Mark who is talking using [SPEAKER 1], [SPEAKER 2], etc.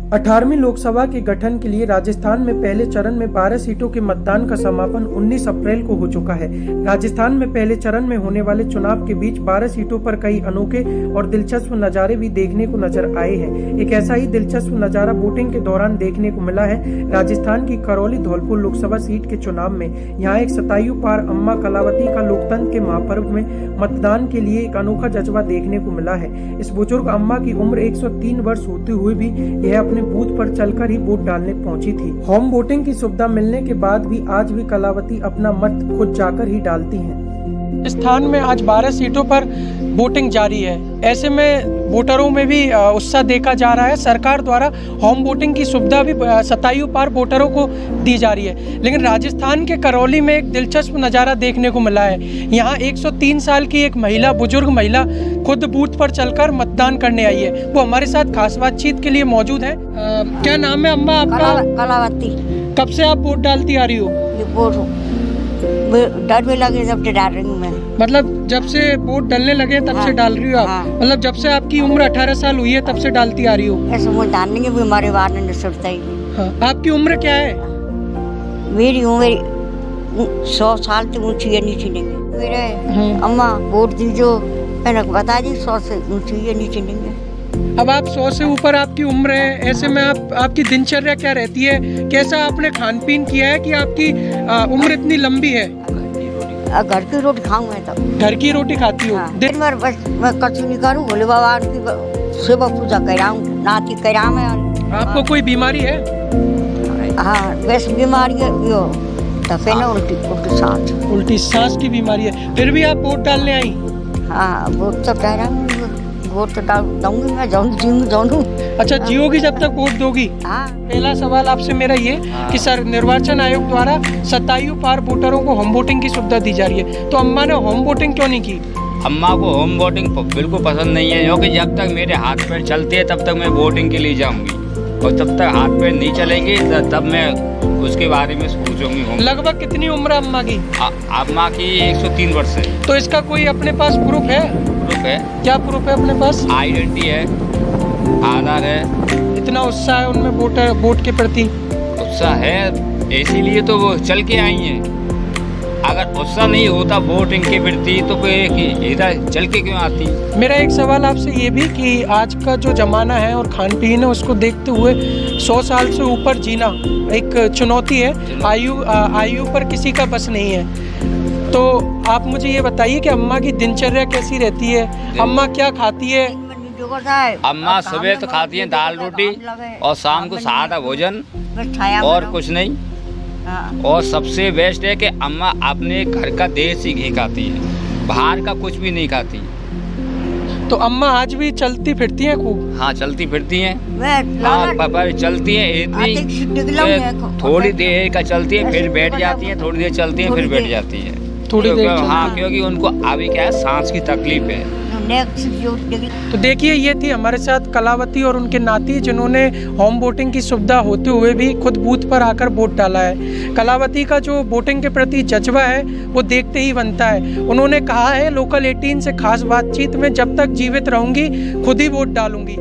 [SPEAKER 1] 18वीं लोकसभा के गठन के लिए राजस्थान में पहले चरण में 12 सीटों के मतदान का समापन 19 अप्रैल को हो चुका है। राजस्थान में पहले चरण में होने वाले चुनाव के बीच 12 सीटों पर कई अनोखे और दिलचस्प नज़ारे भी देखने को नजर आए हैं। एक ऐसा ही दिलचस्प नज़ारा वोटिंग के दौरान देखने को मिला है राजस्थान की करौली धौलपुर लोकसभा सीट के चुनाव में। यहाँ एक शतायु पार अम्मा कलावती का लोकतंत्र के महापर्व में मतदान के लिए एक अनोखा जज्बा देखने को मिला है। इस बुजुर्ग अम्मा की उम्र 103 वर्ष होते हुए भी यह अपने बूथ पर चलकर ही वोट डालने पहुंची थी। होम वोटिंग की सुविधा मिलने के बाद भी आज भी कलावती अपना मत खुद जाकर ही डालती हैं। स्थान में आज 12 सीटों पर वोटिंग जारी है। ऐसे में वोटरों में भी उत्साह देखा जा रहा है। सरकार द्वारा होम वोटिंग की सुविधा भी शतायु पार वोटरों को दी जा रही है। लेकिन राजस्थान के करौली में एक दिलचस्प नज़ारा देखने को मिला है। यहाँ 103 साल की एक महिला, बुजुर्ग महिला खुद बूथ पर चलकर मतदान करने आई है। वो हमारे साथ खास बातचीत के लिए मौजूद है। क्या नाम है अम्मा आपका?
[SPEAKER 2] कलावती।
[SPEAKER 1] कब से आप वोट डालती आ रही हो?
[SPEAKER 2] डर भी लगे जब से डाल रही हूँ मैं।
[SPEAKER 1] मतलब जब से वोट डालने लगे तब से डाल रही हो आप? मतलब जब से आपकी उम्र 18 साल हुई है तब से डालती आ रही हो?
[SPEAKER 2] ऐसे वो डालने की बीमारी बाहर नहीं सुनता ही।
[SPEAKER 1] आपकी उम्र क्या है?
[SPEAKER 2] मेरी उम्र 100 साल से ऊंची है, नीचे नहीं है। मेरे अम्मा वोट दीजो, मैंने बता दी 100 से ऊंची है, नीचे नहीं है।
[SPEAKER 1] अब आप 100 से ऊपर आपकी उम्र है, ऐसे में आपकी दिनचर्या क्या रहती है? कैसा आपने खान पीन किया है कि आपकी उम्र इतनी लंबी है?
[SPEAKER 2] घर की रोटी खाऊं मैं तो।
[SPEAKER 1] घर की रोटी खाती हूँ?
[SPEAKER 2] दिन भर बस मैं कुछ नहीं करूँ, भोले बाबा की सेवा पूजा कराऊँ, नाती कराऊँ मैं।
[SPEAKER 1] आपको कोई बीमारी है?
[SPEAKER 2] हाँ, वैसे बीमारी है यो तफे ना
[SPEAKER 1] उल्टी सांस की बीमारी है। फिर भी आप वोट डालने आई?
[SPEAKER 2] हाँ, वोट तो कह रहा हूँ, वोट तो दूंगी मैं, जाऊँ।
[SPEAKER 1] अच्छा, जियोगी जब तक वोट दोगी?
[SPEAKER 2] हाँ।
[SPEAKER 1] पहला सवाल आपसे मेरा ये कि सर, निर्वाचन आयोग द्वारा शतायु पार वोटरों को होम वोटिंग की सुविधा दी जा रही है, तो अम्मा ने होम वोटिंग क्यों नहीं की?
[SPEAKER 3] अम्मा को होम वोटिंग बिल्कुल पसंद नहीं है, क्योंकि जब तक मेरे हाथ पैर चलते हैं तब तक मैं वोटिंग के लिए जाऊंगी, और जब तक हाथ पैर नहीं चलेंगे तब मैं उसके बारे में सोचूंगी।
[SPEAKER 1] लगभग कितनी उम्र है अम्मा की?
[SPEAKER 3] अम्मा की 103 वर्ष है।
[SPEAKER 1] तो इसका कोई अपने पास प्रूफ है?
[SPEAKER 3] प्रूफ है।
[SPEAKER 1] क्या प्रूफ है अपने पास?
[SPEAKER 3] आइडेंटिटी है, आधार है।
[SPEAKER 1] इतना उत्साह है उनमें वोट के प्रति?
[SPEAKER 3] उत्साह है, इसीलिए तो वो चल के आई हैं। अगर उत्साह नहीं होता वोटिंग के प्रति तो इधर चल के क्यों आती? मेरा एक सवाल आपसे ये भी कि आज का जो जमाना है और खान पीन है, उसको देखते हुए 100 साल से ऊपर जीना एक चुनौती है। आयु पर किसी का बस नहीं है। तो आप मुझे ये बताइए कि अम्मा की दिनचर्या कैसी रहती है? अम्मा क्या खाती है? अम्मा सुबह तो खाती हैं दाल रोटी, और शाम को सादा भोजन, और कुछ नहीं। और सबसे बेस्ट है कि अम्मा अपने घर का देसी घी खाती है, बाहर का कुछ भी नहीं खाती। तो अम्मा आज भी चलती फिरती हैं खूब? हाँ, चलती फिरती हैं। हाँ, पापा चलती हैं, इतनी थोड़ी देर का चलती है, फिर बैठ जाती हैं, थोड़ी देर चलती हैं, फिर बैठ जाती है थोड़ी देर। हाँ, क्योंकि उनको अभी क्या है, सांस की तकलीफ है।
[SPEAKER 1] तो देखिए, ये थी हमारे साथ कलावती और उनके नाती, जिन्होंने होम वोटिंग की सुविधा होते हुए भी खुद बूथ पर आकर वोट डाला है। कलावती का जो वोटिंग के प्रति जज्बा है वो देखते ही बनता है। उन्होंने कहा है लोकल 18 से खास बातचीत में, जब तक जीवित रहूंगी खुद ही वोट डालूंगी।